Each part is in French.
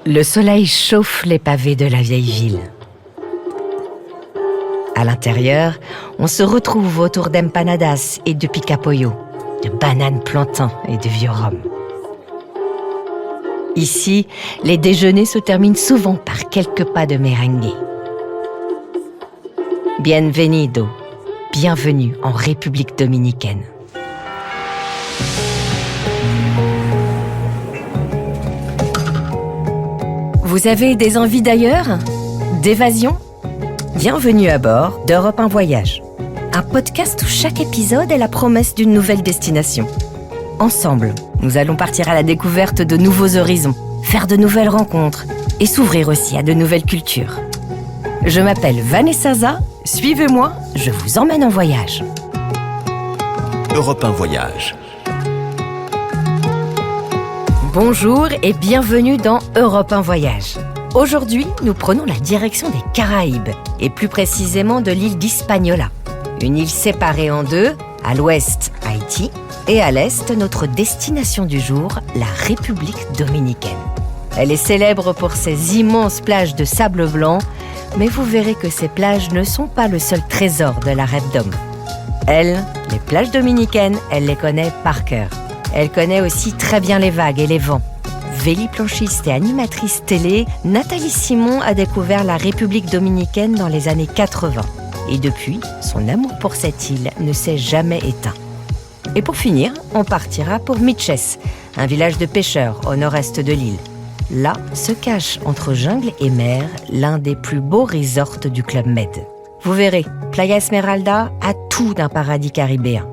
Le soleil chauffe les pavés de la vieille ville. À l'intérieur, on se retrouve autour d'empanadas et de pica-pollo, de bananes plantains et de vieux rhum. Ici, les déjeuners se terminent souvent par quelques pas de merengue. Bienvenido, bienvenue en République dominicaine. Vous avez des envies d'ailleurs? D'évasion? Bienvenue à bord d'Europe 1 Voyage, un podcast où chaque épisode est la promesse d'une nouvelle destination. Ensemble, nous allons partir à la découverte de nouveaux horizons, faire de nouvelles rencontres et s'ouvrir aussi à de nouvelles cultures. Je m'appelle Vanessa Za, suivez-moi, je vous emmène en voyage. Europe 1 Voyage. Bonjour et bienvenue dans Europe 1 Voyage. Aujourd'hui, nous prenons la direction des Caraïbes, et plus précisément de l'île d'Hispaniola. Une île séparée en deux, à l'ouest, Haïti, et à l'est, notre destination du jour, la République dominicaine. Elle est célèbre pour ses immenses plages de sable blanc, mais vous verrez que ces plages ne sont pas le seul trésor de la rêve d'homme. Elle, les plages dominicaines, elle les connaît par cœur. Elle connaît aussi très bien les vagues et les vents. Véliplanchiste et animatrice télé, Nathalie Simon a découvert la République dominicaine dans les années 80. Et depuis, son amour pour cette île ne s'est jamais éteint. Et pour finir, on partira pour Miches, un village de pêcheurs au nord-est de l'île. Là se cache, entre jungle et mer, l'un des plus beaux resorts du Club Med. Vous verrez, Playa Esmeralda a tout d'un paradis caribéen.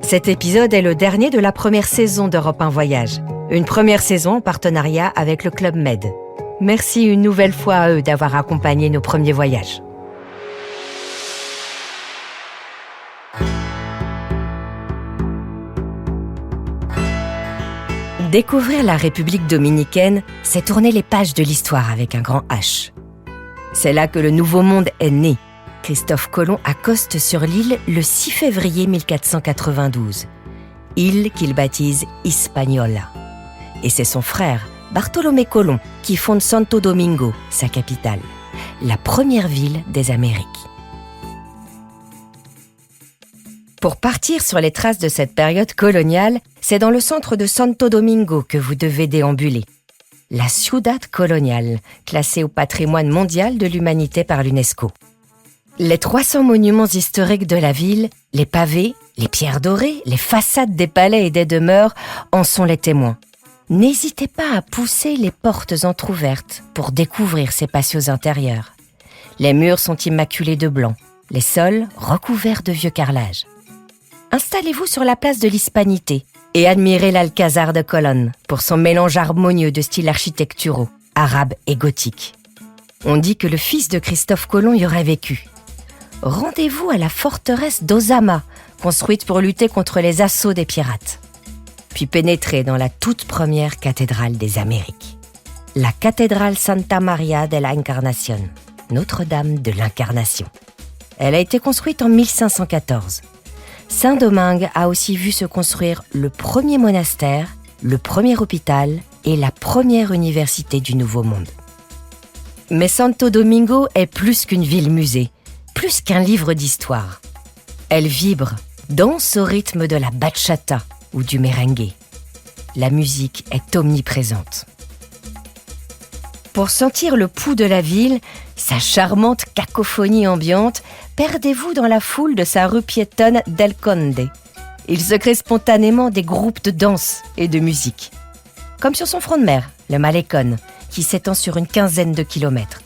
Cet épisode est le dernier de la première saison d'Europe 1 Voyage. Une première saison en partenariat avec le Club Med. Merci une nouvelle fois à eux d'avoir accompagné nos premiers voyages. Découvrir la République dominicaine, c'est tourner les pages de l'histoire avec un grand H. C'est là que le Nouveau Monde est né. Christophe Colomb accoste sur l'île le 6 février 1492. Île qu'il baptise Hispaniola. Et c'est son frère, Bartolomé Colomb, qui fonde Santo Domingo, sa capitale, la première ville des Amériques. Pour partir sur les traces de cette période coloniale, c'est dans le centre de Santo Domingo que vous devez déambuler. La Ciudad Colonial, classée au patrimoine mondial de l'humanité par l'UNESCO. Les 300 monuments historiques de la ville, les pavés, les pierres dorées, les façades des palais et des demeures en sont les témoins. N'hésitez pas à pousser les portes entr'ouvertes pour découvrir ces patios intérieurs. Les murs sont immaculés de blanc, les sols recouverts de vieux carrelages. Installez-vous sur la place de l'Hispanité et admirez l'Alcázar de Colón pour son mélange harmonieux de styles architecturaux, arabes et gothiques. On dit que le fils de Christophe Colomb y aurait vécu. Rendez-vous à la forteresse d'Ozama, construite pour lutter contre les assauts des pirates. Puis pénétrez dans la toute première cathédrale des Amériques. La cathédrale Santa María de la Encarnación, Notre-Dame de l'Incarnation. Elle a été construite en 1514. Saint-Domingue a aussi vu se construire le premier monastère, le premier hôpital et la première université du Nouveau Monde. Mais Santo Domingo est plus qu'une ville-musée, plus qu'un livre d'histoire. Elle vibre, danse au rythme de la bachata ou du merengue. La musique est omniprésente. Pour sentir le pouls de la ville, sa charmante cacophonie ambiante, perdez-vous dans la foule de sa rue piétonne del Conde. Il se crée spontanément des groupes de danse et de musique. Comme sur son front de mer, le Malecón, qui s'étend sur une 15aine de kilomètres.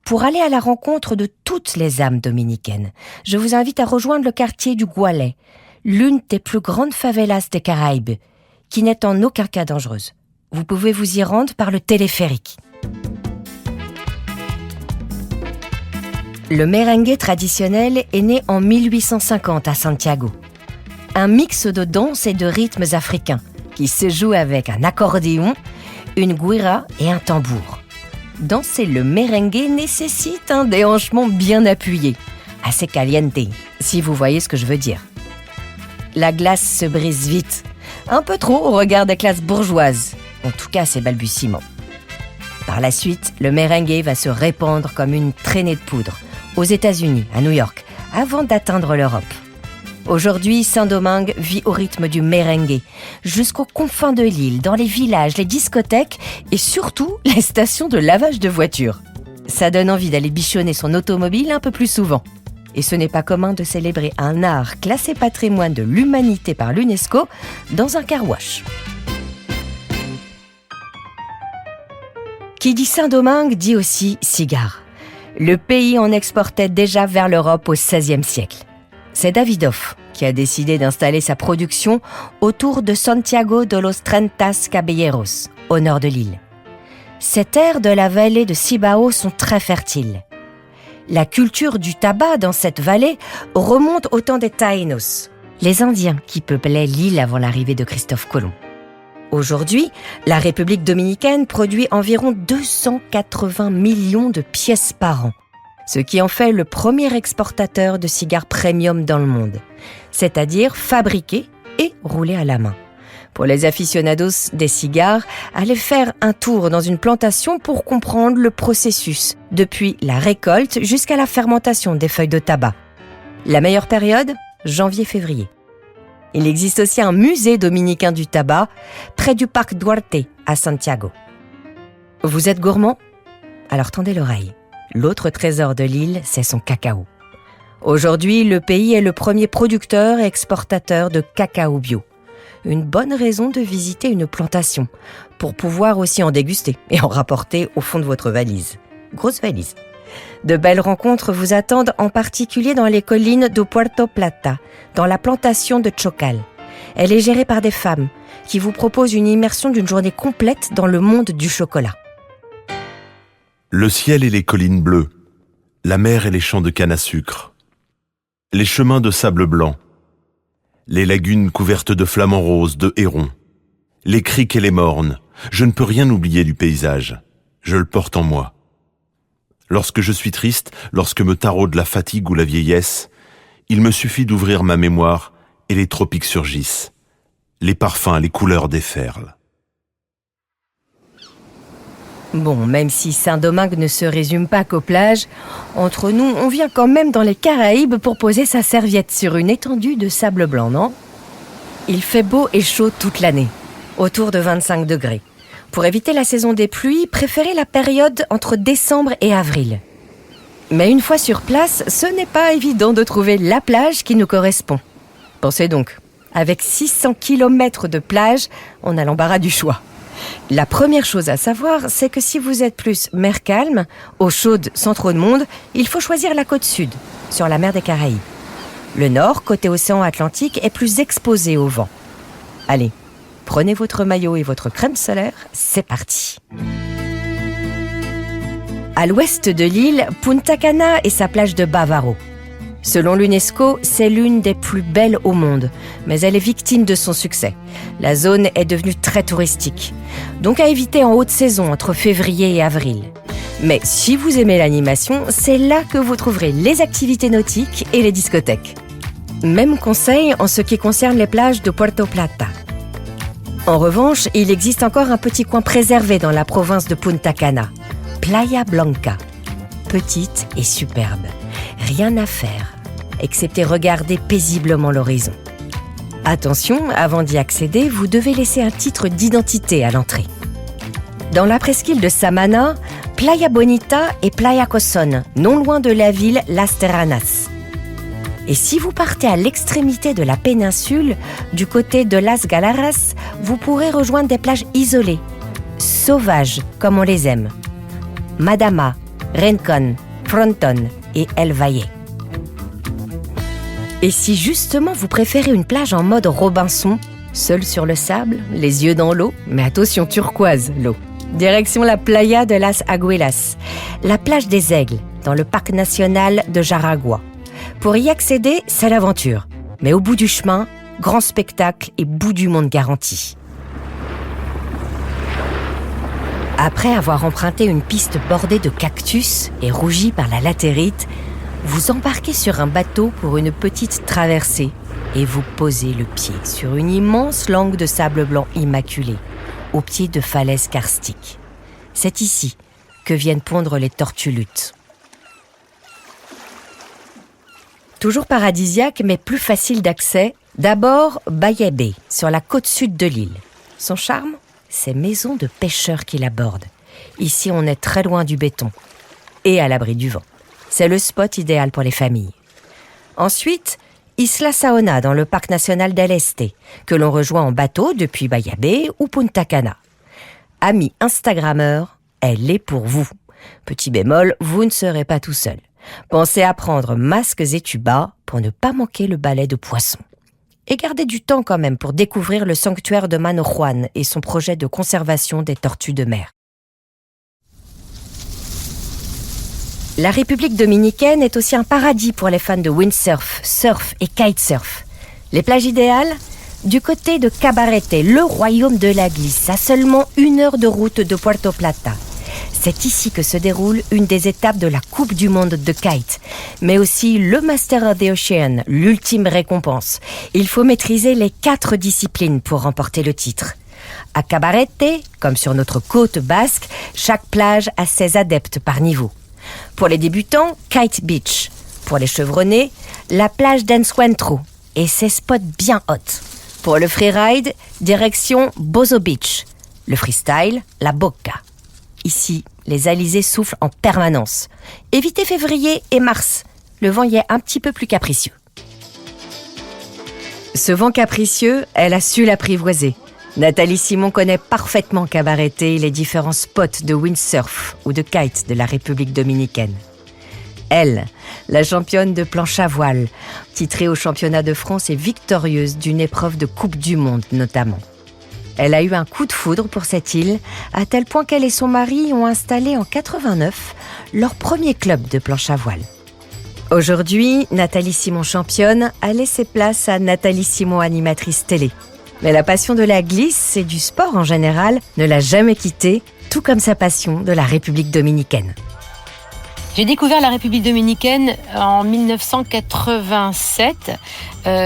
Pour aller à la rencontre de toutes les âmes dominicaines, je vous invite à rejoindre le quartier du Gualey, l'une des plus grandes favelas des Caraïbes, qui n'est en aucun cas dangereuse. Vous pouvez vous y rendre par le téléphérique. Le merengue traditionnel est né en 1850 à Santiago. Un mix de danse et de rythmes africains qui se joue avec un accordéon, une guira et un tambour. Danser le merengue nécessite un déhanchement bien appuyé, assez caliente, si vous voyez ce que je veux dire. La glace se brise vite, un peu trop au regard des classes bourgeoises, en tout cas ses balbutiements. Par la suite, le merengue va se répandre comme une traînée de poudre aux États-Unis, à New York, avant d'atteindre l'Europe. Aujourd'hui, Saint-Domingue vit au rythme du merengue, jusqu'aux confins de l'île, dans les villages, les discothèques et surtout les stations de lavage de voitures. Ça donne envie d'aller bichonner son automobile un peu plus souvent. Et ce n'est pas commun de célébrer un art classé patrimoine de l'humanité par l'UNESCO dans un car wash. Qui dit Saint-Domingue dit aussi cigare. Le pays en exportait déjà vers l'Europe au XVIe siècle. C'est Davidoff qui a décidé d'installer sa production autour de Santiago de los Trentas Caballeros, au nord de l'île. Ces terres de la vallée de Cibao sont très fertiles. La culture du tabac dans cette vallée remonte au temps des Taínos, les Indiens qui peuplaient l'île avant l'arrivée de Christophe Colomb. Aujourd'hui, la République dominicaine produit environ 280 millions de pièces par an, ce qui en fait le premier exportateur de cigares premium dans le monde, c'est-à-dire fabriqués et roulés à la main. Pour les aficionados des cigares, allez faire un tour dans une plantation pour comprendre le processus, depuis la récolte jusqu'à la fermentation des feuilles de tabac. La meilleure période, janvier-février. Il existe aussi un musée dominicain du tabac, près du parc Duarte, à Santiago. Vous êtes gourmand ? Alors tendez l'oreille. L'autre trésor de l'île, c'est son cacao. Aujourd'hui, le pays est le premier producteur et exportateur de cacao bio. Une bonne raison de visiter une plantation, pour pouvoir aussi en déguster et en rapporter au fond de votre valise. Grosse valise. De belles rencontres vous attendent en particulier dans les collines de Puerto Plata, dans la plantation de Chocal. Elle est gérée par des femmes qui vous proposent une immersion d'une journée complète dans le monde du chocolat. Le ciel et les collines bleues, la mer et les champs de canne à sucre, les chemins de sable blanc, les lagunes couvertes de flamants roses, de hérons, les criques et les mornes, je ne peux rien oublier du paysage, je le porte en moi. Lorsque je suis triste, lorsque me taraude la fatigue ou la vieillesse, il me suffit d'ouvrir ma mémoire et les tropiques surgissent, les parfums, les couleurs déferlent. Bon, même si Saint-Domingue ne se résume pas qu'aux plages, entre nous, on vient quand même dans les Caraïbes pour poser sa serviette sur une étendue de sable blanc, non ? Il fait beau et chaud toute l'année, autour de 25 degrés. Pour éviter la saison des pluies, préférez la période entre décembre et avril. Mais une fois sur place, ce n'est pas évident de trouver la plage qui nous correspond. Pensez donc, avec 600 km de plage, on a l'embarras du choix. La première chose à savoir, c'est que si vous êtes plus mer calme, eau chaude sans trop de monde, il faut choisir la côte sud, sur la mer des Caraïbes. Le nord, côté océan Atlantique, est plus exposé au vent. Allez, prenez votre maillot et votre crème solaire, c'est parti. À l'ouest de l'île, Punta Cana et sa plage de Bávaro. Selon l'UNESCO, c'est l'une des plus belles au monde, mais elle est victime de son succès. La zone est devenue très touristique, donc à éviter en haute saison entre février et avril. Mais si vous aimez l'animation, c'est là que vous trouverez les activités nautiques et les discothèques. Même conseil en ce qui concerne les plages de Puerto Plata. En revanche, il existe encore un petit coin préservé dans la province de Punta Cana, Playa Blanca. Petite et superbe, rien à faire, excepté regarder paisiblement l'horizon. Attention, avant d'y accéder, vous devez laisser un titre d'identité à l'entrée. Dans la presqu'île de Samana, Playa Bonita et Playa Coson, non loin de la ville Las Terranas. Et si vous partez à l'extrémité de la péninsule, du côté de Las Galaras, vous pourrez rejoindre des plages isolées, sauvages comme on les aime. Madama, Rincón, Frontón et El Valle. Et si justement vous préférez une plage en mode Robinson, seul sur le sable, les yeux dans l'eau, mais attention turquoise l'eau. Direction la Playa de las Aguilas, la plage des Aigles, dans le parc national de Jaragua. Pour y accéder, c'est l'aventure. Mais au bout du chemin, grand spectacle et bout du monde garanti. Après avoir emprunté une piste bordée de cactus et rougie par la latérite, vous embarquez sur un bateau pour une petite traversée et vous posez le pied sur une immense langue de sable blanc immaculé, au pied de falaises karstiques. C'est ici que viennent pondre les tortues luttes. Toujours paradisiaque, mais plus facile d'accès, d'abord Baia Bay, sur la côte sud de l'île. Son charme, ces maisons de pêcheurs qui l'abordent. Ici, on est très loin du béton et à l'abri du vent. C'est le spot idéal pour les familles. Ensuite, Isla Saona dans le parc national d'El Este, que l'on rejoint en bateau depuis Baia Bay ou Punta Cana. Amis Instagrammeurs, elle est pour vous. Petit bémol, vous ne serez pas tout seul. Pensez à prendre masques et tubas pour ne pas manquer le balai de poissons. Et gardez du temps quand même pour découvrir le sanctuaire de Mano Juan et son projet de conservation des tortues de mer. La République dominicaine est aussi un paradis pour les fans de windsurf, surf et kitesurf. Les plages idéales ? Du côté de Cabarete, le royaume de la glisse, à seulement 1 heure de route de Puerto Plata. C'est ici que se déroule une des étapes de la Coupe du monde de kite, mais aussi le Master of the Ocean, l'ultime récompense. Il faut maîtriser les 4 disciplines pour remporter le titre. À Cabarete, comme sur notre côte basque, chaque plage a ses adeptes par niveau. Pour les débutants, Kite Beach. Pour les chevronnés, la plage d'Encuentro et ses spots bien hot. Pour le freeride, direction Bozo Beach. Le freestyle, la Boca. Ici, les alizés soufflent en permanence. Évitez février et mars. Le vent y est un petit peu plus capricieux. Ce vent capricieux, elle a su l'apprivoiser. Nathalie Simon connaît parfaitement Cabarete et les différents spots de windsurf ou de kite de la République dominicaine. Elle, la championne de planche à voile, titrée au championnat de France et victorieuse d'une épreuve de Coupe du monde notamment. Elle a eu un coup de foudre pour cette île, à tel point qu'elle et son mari ont installé en 89 leur premier club de planche à voile. Aujourd'hui, Nathalie Simon championne a laissé place à Nathalie Simon animatrice télé. Mais la passion de la glisse et du sport en général ne l'a jamais quittée, tout comme sa passion de la République dominicaine. J'ai découvert la République dominicaine en 1987.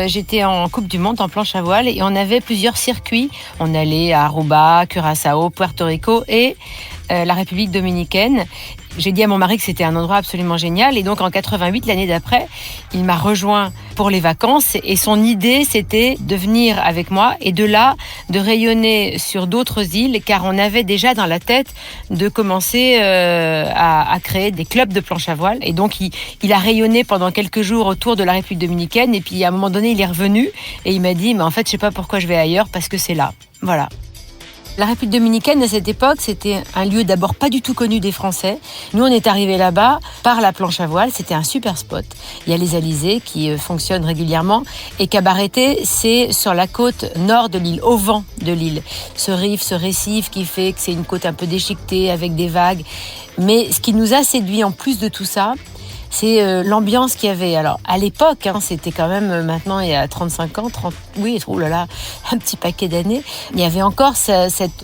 J'étais en Coupe du monde en planche à voile et on avait plusieurs circuits. On allait à Aruba, Curaçao, Puerto Rico et la République dominicaine. J'ai dit à mon mari que c'était un endroit absolument génial et donc en 88, l'année d'après, il m'a rejoint pour les vacances et son idée c'était de venir avec moi et de là de rayonner sur d'autres îles car on avait déjà dans la tête de commencer à créer des clubs de planche à voile et donc il a rayonné pendant quelques jours autour de la République dominicaine et puis à un moment donné il est revenu et il m'a dit mais en fait je sais pas pourquoi je vais ailleurs parce que c'est là, voilà. La République dominicaine, à cette époque, c'était un lieu d'abord pas du tout connu des Français. Nous, on est arrivés là-bas par la planche à voile. C'était un super spot. Il y a les alizés qui fonctionnent régulièrement. Et Cabarete, c'est sur la côte nord de l'île, au vent de l'île. Ce riff, ce récif qui fait que c'est une côte un peu déchiquetée avec des vagues. Mais ce qui nous a séduit en plus de tout ça, c'est l'ambiance qu'il y avait. Alors, à l'époque, c'était quand même, maintenant, il y a 35 ans, un petit paquet d'années, il y avait encore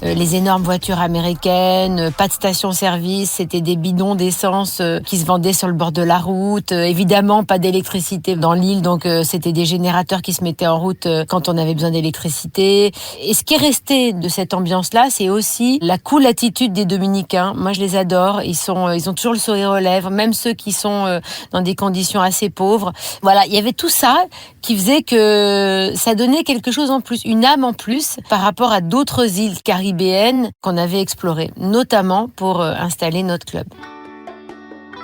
les énormes voitures américaines, pas de station-service, c'était des bidons d'essence qui se vendaient sur le bord de la route, évidemment, pas d'électricité dans l'île, donc c'était des générateurs qui se mettaient en route quand on avait besoin d'électricité. Et ce qui est resté de cette ambiance-là, c'est aussi la cool attitude des Dominicains. Moi, je les adore. Ils ont toujours le sourire aux lèvres, même ceux qui sont dans des conditions assez pauvres. Voilà, il y avait tout ça qui faisait que ça donnait quelque chose en plus, une âme en plus par rapport à d'autres îles caribéennes qu'on avait explorées, notamment pour installer notre club.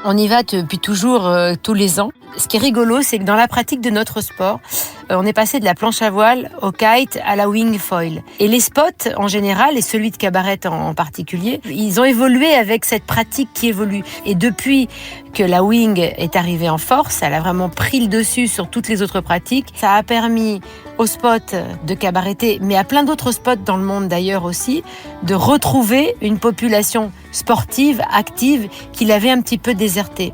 On y va depuis toujours, tous les ans. Ce qui est rigolo, c'est que dans la pratique de notre sport, on est passé de la planche à voile au kite à la wing foil. Et les spots, en général, et celui de Cabarete en particulier, ils ont évolué avec cette pratique qui évolue. Et depuis que la wing est arrivée en force, elle a vraiment pris le dessus sur toutes les autres pratiques. Ça a permis au spot de Cabarete, mais à plein d'autres spots dans le monde d'ailleurs aussi, de retrouver une population sportive, active, qu'il avait un petit peu désertée.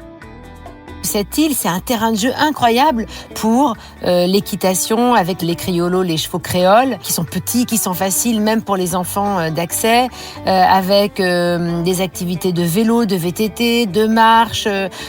cette île, c'est un terrain de jeu incroyable pour l'équitation avec les criolos, les chevaux créoles, qui sont petits, qui sont faciles même pour les enfants d'accès, avec des activités de vélo, de VTT, de marche.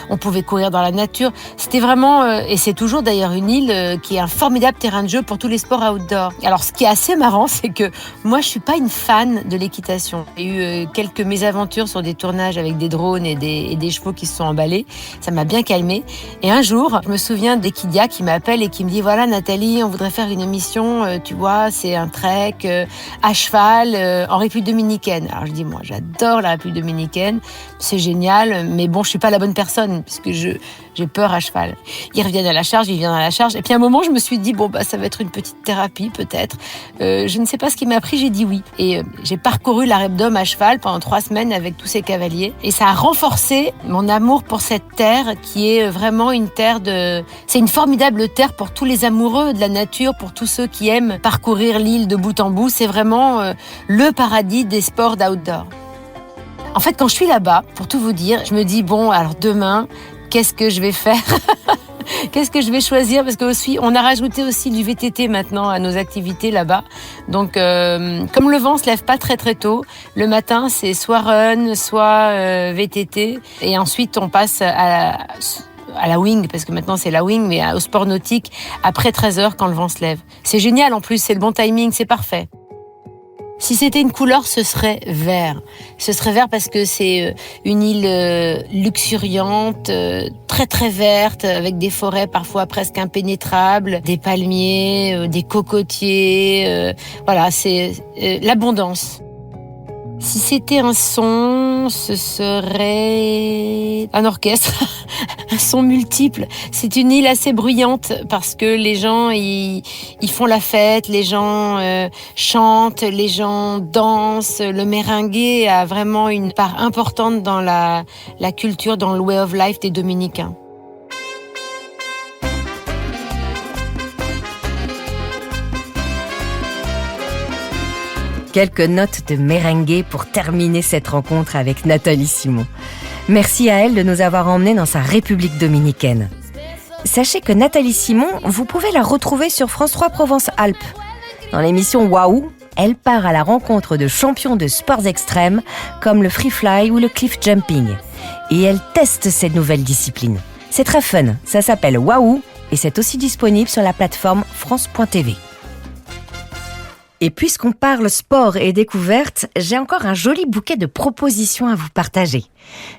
On pouvait courir dans la nature. C'était vraiment, et c'est toujours d'ailleurs une île qui est un formidable terrain de jeu pour tous les sports outdoor. Alors, ce qui est assez marrant, c'est que moi, je suis pas une fan de l'équitation. J'ai eu quelques mésaventures sur des tournages avec des drones et des chevaux qui se sont emballés. Ça m'a bien calmée. Et un jour, je me souviens d'Equidia qui m'appelle et qui me dit « Voilà Nathalie, on voudrait faire une émission, tu vois, c'est un trek à cheval en République dominicaine. » Alors je dis « Moi, j'adore la République dominicaine, c'est génial, mais bon, je suis pas la bonne personne puisque j'ai peur à cheval. » Ils reviennent à la charge, ils viennent à la charge. Et puis à un moment, je me suis dit « Bon, ça va être une petite thérapie peut-être. » Je ne sais pas ce qui m'a pris, j'ai dit oui. Et j'ai parcouru la Rébdom à cheval pendant 3 semaines avec tous ces cavaliers. Et ça a renforcé mon amour pour cette terre qui est vraiment une terre de... C'est une formidable terre pour tous les amoureux de la nature, pour tous ceux qui aiment parcourir l'île de bout en bout. C'est vraiment le paradis des sports d'outdoor. En fait, quand je suis là-bas, pour tout vous dire, je me dis, bon, alors demain, qu'est-ce que je vais faire ? Qu'est-ce que je vais choisir ? Parce que aussi, on a rajouté aussi du VTT maintenant à nos activités là-bas. Donc, comme le vent se lève pas très très tôt, le matin c'est soit run, soit VTT, et ensuite on passe à la wing, parce que maintenant c'est la wing, mais au sport nautique après 13h quand le vent se lève. C'est génial en plus, c'est le bon timing, c'est parfait. Si c'était une couleur, ce serait vert. Ce serait vert parce que c'est une île luxuriante, très très verte, avec des forêts parfois presque impénétrables, des palmiers, des cocotiers. Voilà, c'est l'abondance. Si c'était un son, ce serait un orchestre, un son multiple. C'est une île assez bruyante parce que les gens ils font la fête, les gens chantent, les gens dansent. Le merengue a vraiment une part importante dans la culture, dans le way of life des Dominicains. Quelques notes de merengue pour terminer cette rencontre avec Nathalie Simon. Merci à elle de nous avoir emmenés dans sa République dominicaine. Sachez que Nathalie Simon, vous pouvez la retrouver sur France 3 Provence-Alpes. Dans l'émission Waouh, elle part à la rencontre de champions de sports extrêmes comme le free fly ou le cliff jumping. Et elle teste ces nouvelles disciplines. C'est très fun, ça s'appelle Waouh et c'est aussi disponible sur la plateforme France.tv. Et puisqu'on parle sport et découverte, j'ai encore un joli bouquet de propositions à vous partager.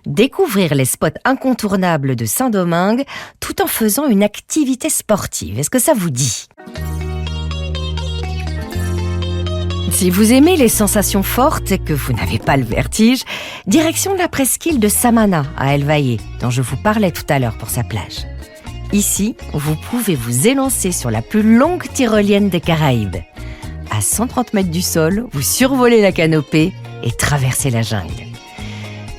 Découvrir les spots incontournables de Saint-Domingue tout en faisant une activité sportive. Est-ce que ça vous dit ? Si vous aimez les sensations fortes et que vous n'avez pas le vertige, direction la presqu'île de Samana à El Valle, dont je vous parlais tout à l'heure pour sa plage. Ici, vous pouvez vous élancer sur la plus longue tyrolienne des Caraïbes. À 130 mètres du sol, vous survolez la canopée et traversez la jungle.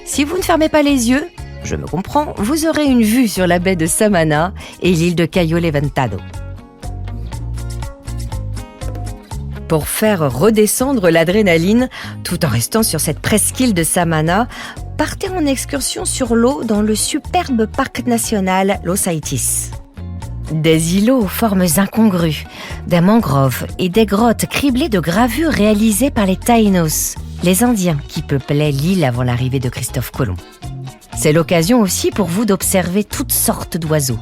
Si vous ne fermez pas les yeux, je me comprends, vous aurez une vue sur la baie de Samana et l'île de Cayo Levantado. Pour faire redescendre l'adrénaline, tout en restant sur cette presqu'île de Samana, partez en excursion sur l'eau dans le superbe parc national Los Aitis. Des îlots aux formes incongrues, des mangroves et des grottes criblées de gravures réalisées par les Taínos, les Indiens qui peuplaient l'île avant l'arrivée de Christophe Colomb. C'est l'occasion aussi pour vous d'observer toutes sortes d'oiseaux,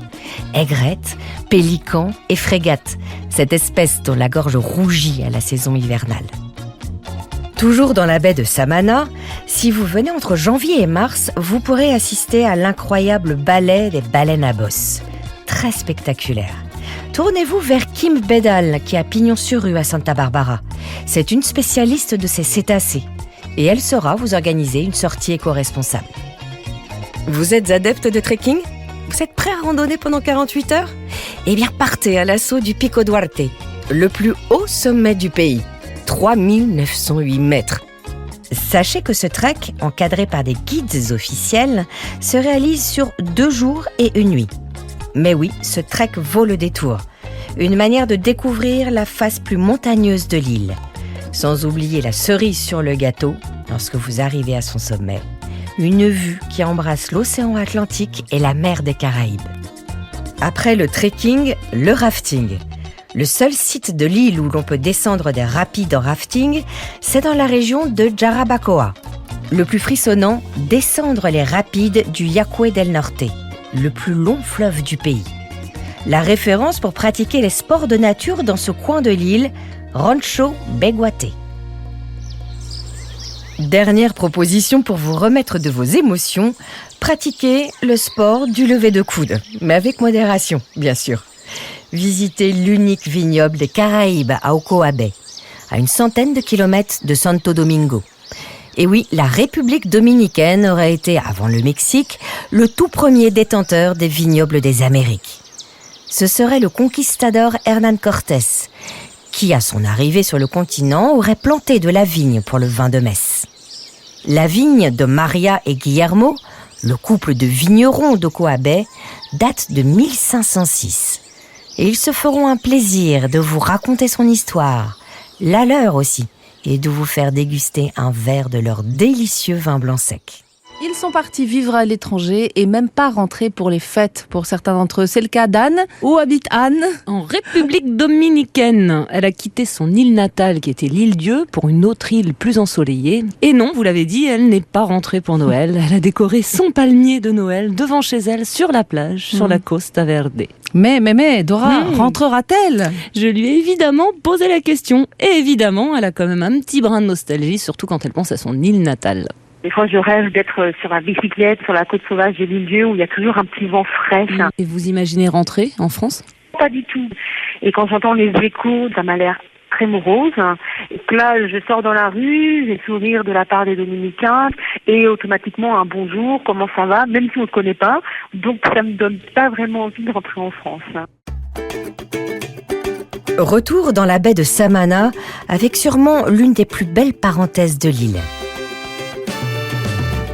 aigrettes, pélicans et frégates, cette espèce dont la gorge rougit à la saison hivernale. Toujours dans la baie de Samana, si vous venez entre janvier et mars, vous pourrez assister à l'incroyable ballet des baleines à bosse. Très spectaculaire. Tournez-vous vers Kim Bedal, qui a pignon sur rue à Santa Barbara. C'est une spécialiste de ces cétacés et elle saura vous organiser une sortie éco-responsable. Vous êtes adepte de trekking ? Vous êtes prêt à randonner pendant 48 heures ? Eh bien, partez à l'assaut du Pico Duarte, le plus haut sommet du pays, 3908 mètres. Sachez que ce trek, encadré par des guides officiels, se réalise sur 2 jours et 1 nuit. Mais oui, ce trek vaut le détour. Une manière de découvrir la face plus montagneuse de l'île. Sans oublier la cerise sur le gâteau, lorsque vous arrivez à son sommet, une vue qui embrasse l'océan Atlantique et la mer des Caraïbes. Après le trekking, le rafting. Le seul site de l'île où l'on peut descendre des rapides en rafting, c'est dans la région de Jarabacoa. Le plus frissonnant, descendre les rapides du Yaqui del Norte, le plus long fleuve du pays. La référence pour pratiquer les sports de nature dans ce coin de l'île, Rancho Beguate. Dernière proposition pour vous remettre de vos émotions, pratiquez le sport du lever de coude, mais avec modération, bien sûr. Visitez l'unique vignoble des Caraïbes à Ocoa Bay, à une centaine de kilomètres de Santo Domingo. Et oui, la République dominicaine aurait été, avant le Mexique, le tout premier détenteur des vignobles des Amériques. Ce serait le conquistador Hernán Cortés, qui, à son arrivée sur le continent, aurait planté de la vigne pour le vin de messe. La vigne de Maria et Guillermo, le couple de vignerons d'Ocoa Bay, date de 1506. Et ils se feront un plaisir de vous raconter son histoire, la leur aussi, et de vous faire déguster un verre de leur délicieux vin blanc sec. Ils sont partis vivre à l'étranger et même pas rentrés pour les fêtes pour certains d'entre eux. C'est le cas d'Anne. Où habite Anne ? En République dominicaine. Elle a quitté son île natale qui était l'île-Dieu pour une autre île plus ensoleillée. Et non, vous l'avez dit, elle n'est pas rentrée pour Noël. Elle a décoré son palmier de Noël devant chez elle sur la plage, sur la Costa Verde. Mais, Dora, rentrera-t-elle ? Je lui ai évidemment posé la question. Et évidemment, elle a quand même un petit brin de nostalgie, surtout quand elle pense à son île natale. Des fois, je rêve d'être sur la bicyclette, sur la côte sauvage de l'île-Dieu, où il y a toujours un petit vent frais. Et vous imaginez rentrer en France ? Pas du tout. Et quand j'entends les échos, ça m'a l'air très morose. Et que là, je sors dans la rue, j'ai sourire de la part des Dominicains, et automatiquement un bonjour, comment ça va, même si on ne se connaît pas. Donc, ça me donne pas vraiment envie de rentrer en France. Retour dans la baie de Samana, avec sûrement l'une des plus belles parenthèses de l'île.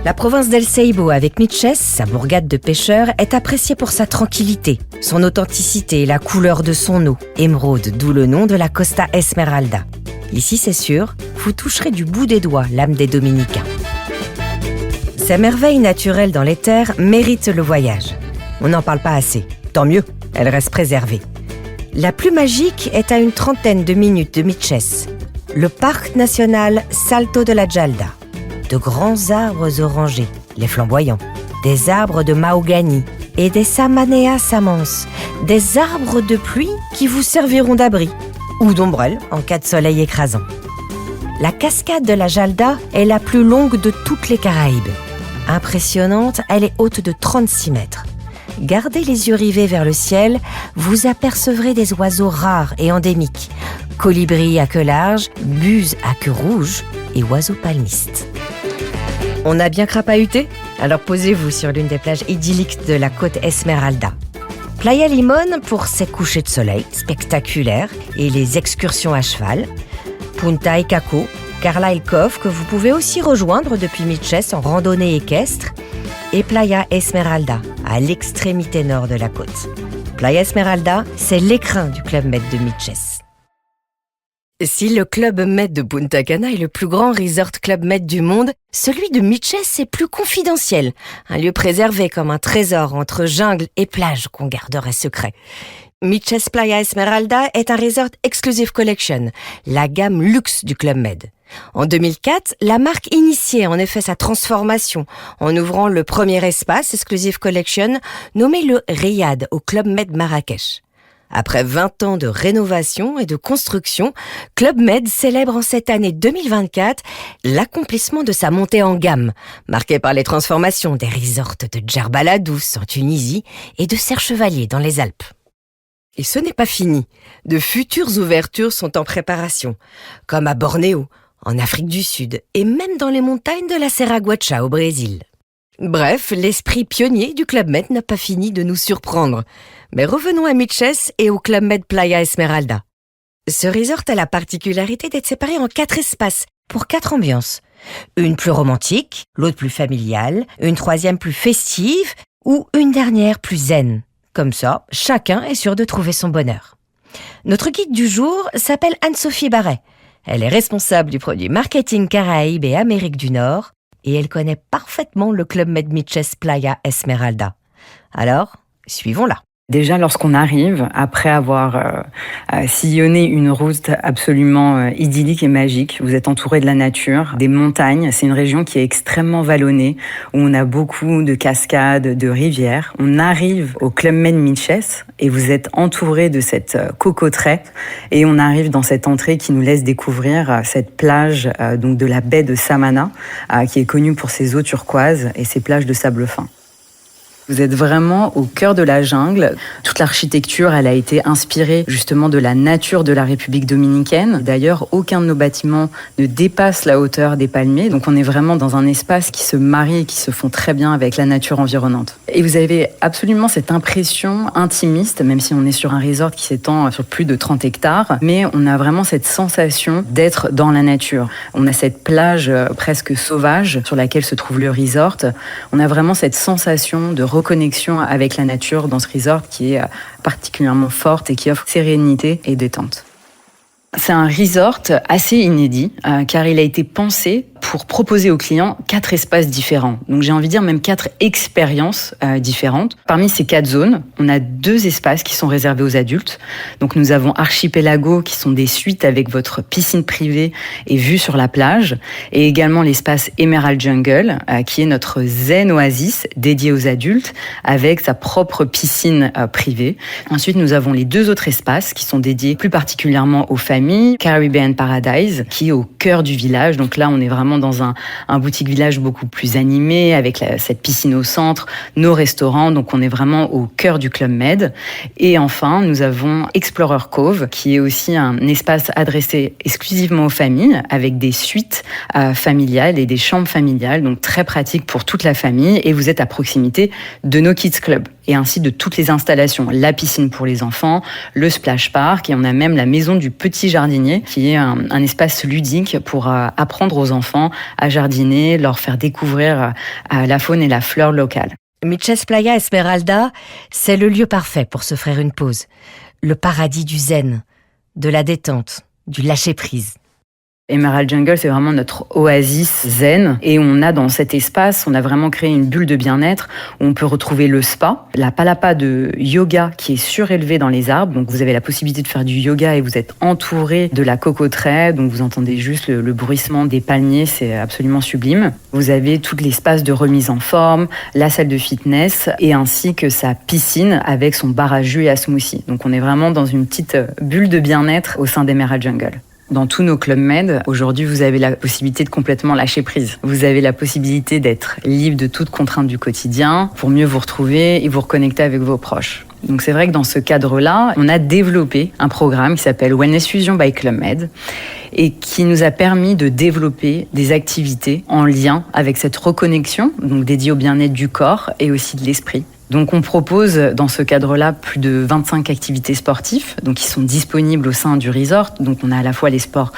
La province d'El Seibo avec Mitchess, sa bourgade de pêcheurs, est appréciée pour sa tranquillité, son authenticité et la couleur de son eau, émeraude, d'où le nom de la Costa Esmeralda. Ici, c'est sûr, vous toucherez du bout des doigts l'âme des Dominicains. Ces merveilles naturelles dans les terres méritent le voyage. On n'en parle pas assez. Tant mieux, elles restent préservées. La plus magique est à une trentaine de minutes de Mitchess, le parc national Salto de la Jalda. De grands arbres orangés, les flamboyants, des arbres de mahogany et des Samanea samans, des arbres de pluie qui vous serviront d'abri ou d'ombrelle en cas de soleil écrasant. La cascade de la Jalda est la plus longue de toutes les Caraïbes. Impressionnante, elle est haute de 36 mètres. Gardez les yeux rivés vers le ciel, vous apercevrez des oiseaux rares et endémiques, colibris à queue large, buses à queue rouge et oiseaux palmistes. On a bien crapahuté ? Alors posez-vous sur l'une des plages idylliques de la côte Esmeralda. Playa Limón pour ses couchers de soleil spectaculaires et les excursions à cheval. Punta Icaco, Carlisle Cove que vous pouvez aussi rejoindre depuis Mitchess en randonnée équestre. Et Playa Esmeralda, à l'extrémité nord de la côte. Playa Esmeralda, c'est l'écrin du Club Med de Mitchess. Si le Club Med de Punta Cana est le plus grand resort Club Med du monde, celui de Mitchess est plus confidentiel, un lieu préservé comme un trésor entre jungle et plage qu'on garderait secret. Mitchess Playa Esmeralda est un resort Exclusive Collection, la gamme luxe du Club Med. En 2004, la marque initiait en effet sa transformation en ouvrant le premier espace Exclusive Collection nommé le Riad au Club Med Marrakech. Après 20 ans de rénovation et de construction, Club Med célèbre en cette année 2024 l'accomplissement de sa montée en gamme, marquée par les transformations des resorts de Djerba la Douce en Tunisie et de Serre-Chevalier dans les Alpes. Et ce n'est pas fini. De futures ouvertures sont en préparation, comme à Bornéo, en Afrique du Sud et même dans les montagnes de la Serra Guacha au Brésil. Bref, l'esprit pionnier du Club Med n'a pas fini de nous surprendre. Mais revenons à Mitchess et au Club Med Playa Esmeralda. Ce resort a la particularité d'être séparé en 4 espaces pour 4 ambiances. Une plus romantique, l'autre plus familiale, une troisième plus festive ou une dernière plus zen. Comme ça, chacun est sûr de trouver son bonheur. Notre guide du jour s'appelle Anne-Sophie Barret. Elle est responsable du produit marketing Caraïbes et Amérique du Nord et elle connaît parfaitement le Club Med Mitchess Playa Esmeralda. Alors, suivons-la. Déjà, lorsqu'on arrive, après avoir sillonné une route absolument idyllique et magique, vous êtes entouré de la nature, des montagnes. C'est une région qui est extrêmement vallonnée, où on a beaucoup de cascades, de rivières. On arrive au Club Med Milches et vous êtes entouré de cette cocoterie. Et on arrive dans cette entrée qui nous laisse découvrir cette plage donc de la baie de Samana, qui est connue pour ses eaux turquoises et ses plages de sable fin. Vous êtes vraiment au cœur de la jungle. Toute l'architecture, elle a été inspirée justement de la nature de la République dominicaine. D'ailleurs, aucun de nos bâtiments ne dépasse la hauteur des palmiers. Donc on est vraiment dans un espace qui se marie et qui se fond très bien avec la nature environnante. Et vous avez absolument cette impression intimiste, même si on est sur un resort qui s'étend sur plus de 30 hectares. Mais on a vraiment cette sensation d'être dans la nature. On a cette plage presque sauvage sur laquelle se trouve le resort. On a vraiment cette sensation de reconnexion avec la nature dans ce resort qui est particulièrement forte et qui offre sérénité et détente. C'est un resort assez inédit car il a été pensé pour proposer aux clients 4 espaces différents. Donc j'ai envie de dire même 4 expériences différentes. Parmi ces 4 zones, on a 2 espaces qui sont réservés aux adultes. Donc nous avons Archipelago qui sont des suites avec votre piscine privée et vue sur la plage. Et également l'espace Emerald Jungle qui est notre zen oasis dédié aux adultes avec sa propre piscine privée. Ensuite nous avons les 2 autres espaces qui sont dédiés plus particulièrement aux familles. Caribbean Paradise qui est au cœur du village. Donc là on est vraiment dans un boutique village beaucoup plus animé avec cette piscine au centre, nos restaurants, donc on est vraiment au cœur du Club Med. Et enfin, nous avons Explorer Cove qui est aussi un espace adressé exclusivement aux familles avec des suites familiales et des chambres familiales, donc très pratique pour toute la famille et vous êtes à proximité de nos Kids Club et ainsi de toutes les installations, la piscine pour les enfants, le splash park et on a même la maison du petit jardinier qui est un espace ludique pour apprendre aux enfants à jardiner, leur faire découvrir la faune et la flore locale. Milches Playa Esmeralda, c'est le lieu parfait pour se faire une pause. Le paradis du zen, de la détente, du lâcher-prise. Emerald Jungle, c'est vraiment notre oasis zen. Et on a dans cet espace, on a vraiment créé une bulle de bien-être où on peut retrouver le spa, la palapa de yoga qui est surélevée dans les arbres. Donc vous avez la possibilité de faire du yoga et vous êtes entouré de la cocoterie. Donc vous entendez juste le bruissement des palmiers, c'est absolument sublime. Vous avez tout l'espace de remise en forme, la salle de fitness et ainsi que sa piscine avec son bar à jus et à smoothie. Donc on est vraiment dans une petite bulle de bien-être au sein d'Emerald Jungle. Dans tous nos Club Med, aujourd'hui, vous avez la possibilité de complètement lâcher prise. Vous avez la possibilité d'être libre de toute contrainte du quotidien pour mieux vous retrouver et vous reconnecter avec vos proches. Donc c'est vrai que dans ce cadre-là, on a développé un programme qui s'appelle Wellness Fusion by Club Med et qui nous a permis de développer des activités en lien avec cette reconnexion, donc dédiée au bien-être du corps et aussi de l'esprit. Donc on propose dans ce cadre-là plus de 25 activités sportives donc qui sont disponibles au sein du resort. Donc on a à la fois les sports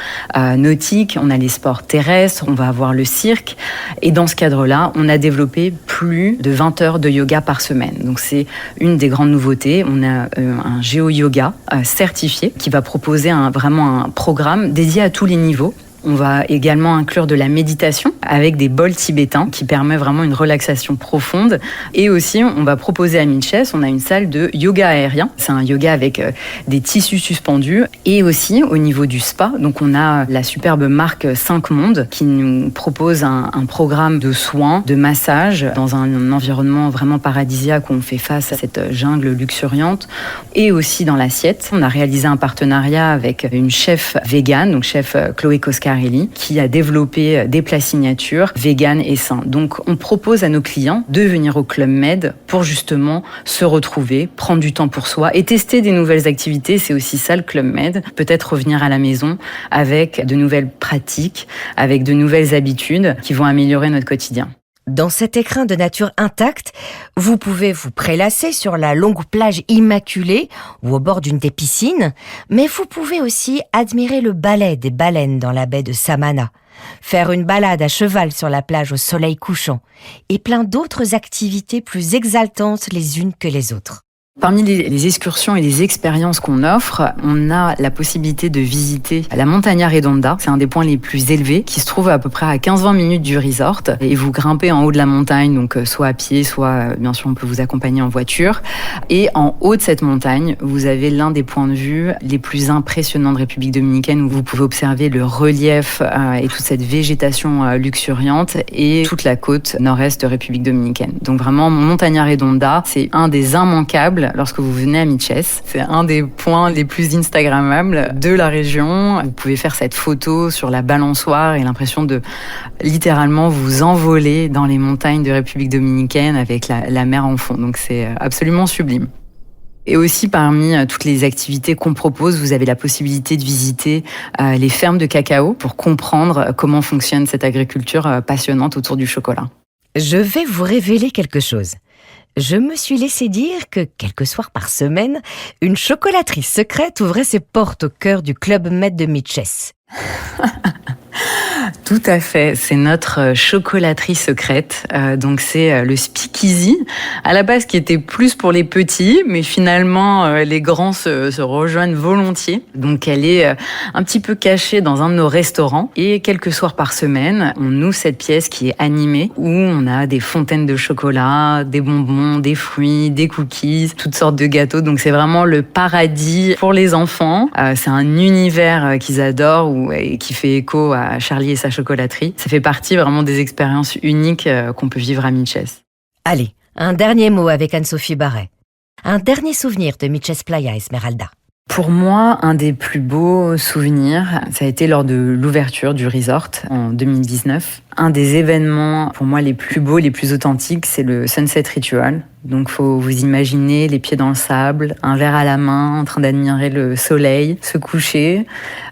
nautiques, on a les sports terrestres, on va avoir le cirque. Et dans ce cadre-là, on a développé plus de 20 heures de yoga par semaine. Donc c'est une des grandes nouveautés. On a un géo-yoga certifié qui va proposer vraiment un programme dédié à tous les niveaux. On va également inclure de la méditation avec des bols tibétains qui permet vraiment une relaxation profonde. Et aussi, on va proposer à Milches, on a une salle de yoga aérien. C'est un yoga avec des tissus suspendus. Et aussi, au niveau du spa, donc on a la superbe marque 5 Mondes qui nous propose un programme de soins, de massage dans un environnement vraiment paradisiaque où on fait face à cette jungle luxuriante. Et aussi dans l'assiette, on a réalisé un partenariat avec une chef végane, donc chef Chloé Coscarelli, qui a développé des plats signatures véganes et sains. Donc on propose à nos clients de venir au Club Med pour justement se retrouver, prendre du temps pour soi et tester des nouvelles activités. C'est aussi ça le Club Med. Peut-être revenir à la maison avec de nouvelles pratiques, avec de nouvelles habitudes qui vont améliorer notre quotidien. Dans cet écrin de nature intacte, vous pouvez vous prélasser sur la longue plage immaculée ou au bord d'une des piscines, mais vous pouvez aussi admirer le ballet des baleines dans la baie de Samana, faire une balade à cheval sur la plage au soleil couchant et plein d'autres activités plus exaltantes les unes que les autres. Parmi les excursions et les expériences qu'on offre, on a la possibilité de visiter la Montagna Redonda. C'est un des points les plus élevés qui se trouve à peu près à 15-20 minutes du resort. Et vous grimpez en haut de la montagne, donc soit à pied, soit bien sûr on peut vous accompagner en voiture. Et en haut de cette montagne, vous avez l'un des points de vue les plus impressionnants de République dominicaine où vous pouvez observer le relief et toute cette végétation luxuriante et toute la côte nord-est de République dominicaine. Donc vraiment, Montagna Redonda, c'est un des immanquables lorsque vous venez à Miches. C'est un des points les plus instagrammables de la région. Vous pouvez faire cette photo sur la balançoire et l'impression de littéralement vous envoler dans les montagnes de République dominicaine avec la mer en fond. Donc c'est absolument sublime. Et aussi, parmi toutes les activités qu'on propose, vous avez la possibilité de visiter les fermes de cacao pour comprendre comment fonctionne cette agriculture passionnante autour du chocolat. Je vais vous révéler quelque chose. Je me suis laissé dire que, quelques soirs par semaine, une chocolaterie secrète ouvrait ses portes au cœur du Club Med de Miches. Tout à fait, c'est notre chocolaterie secrète. Donc c'est le Speakeasy, à la base qui était plus pour les petits, mais finalement les grands se rejoignent volontiers. Donc elle est un petit peu cachée dans un de nos restaurants. Et quelques soirs par semaine, on ouvre cette pièce qui est animée, où on a des fontaines de chocolat, des bonbons, des fruits, des cookies, toutes sortes de gâteaux. Donc c'est vraiment le paradis pour les enfants. C'est un univers qu'ils adorent et qui fait écho à Charlie et sa chocolaterie. Ça fait partie vraiment des expériences uniques qu'on peut vivre à Miches. Allez, un dernier mot avec Anne-Sophie Barret. Un dernier souvenir de Miches Playa Esmeralda. Pour moi, un des plus beaux souvenirs, ça a été lors de l'ouverture du resort en 2019. Un des événements, pour moi, les plus beaux, les plus authentiques, c'est le Sunset Ritual. Donc, faut vous imaginer les pieds dans le sable, un verre à la main, en train d'admirer le soleil se coucher,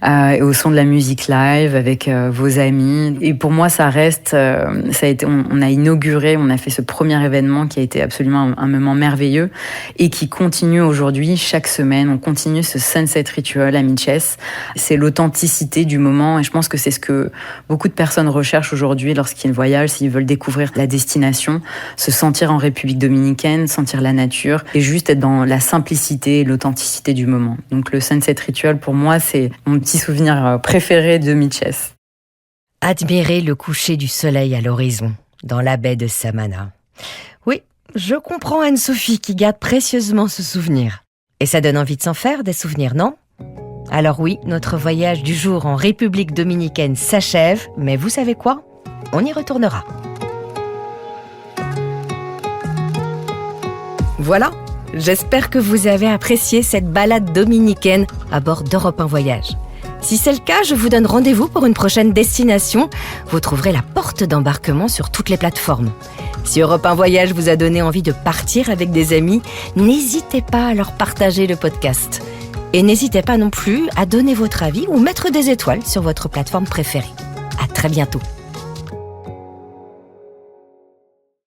et au son de la musique live avec vos amis. Et pour moi, ça reste, ça a été, on a inauguré, on a fait ce premier événement qui a été absolument un moment merveilleux et qui continue aujourd'hui chaque semaine. On continue ce Sunset Ritual à Miches. C'est l'authenticité du moment et je pense que c'est ce que beaucoup de personnes recherchent aujourd'hui lorsqu'ils voyagent, s'ils veulent découvrir la destination, se sentir en République dominicaine, sentir la nature et juste être dans la simplicité et l'authenticité du moment. Donc le Sunset Ritual, pour moi, c'est mon petit souvenir préféré de Miches. Admirer le coucher du soleil à l'horizon, dans la baie de Samana. Oui, je comprends Anne-Sophie qui garde précieusement ce souvenir. Et ça donne envie de s'en faire, des souvenirs, non ? Alors oui, notre voyage du jour en République dominicaine s'achève, mais vous savez quoi ? On y retournera. Voilà, j'espère que vous avez apprécié cette balade dominicaine à bord d'Europe 1 Voyage. Si c'est le cas, je vous donne rendez-vous pour une prochaine destination. Vous trouverez la porte d'embarquement sur toutes les plateformes. Si Europe 1 Voyage vous a donné envie de partir avec des amis, n'hésitez pas à leur partager le podcast. Et n'hésitez pas non plus à donner votre avis ou mettre des étoiles sur votre plateforme préférée. À très bientôt.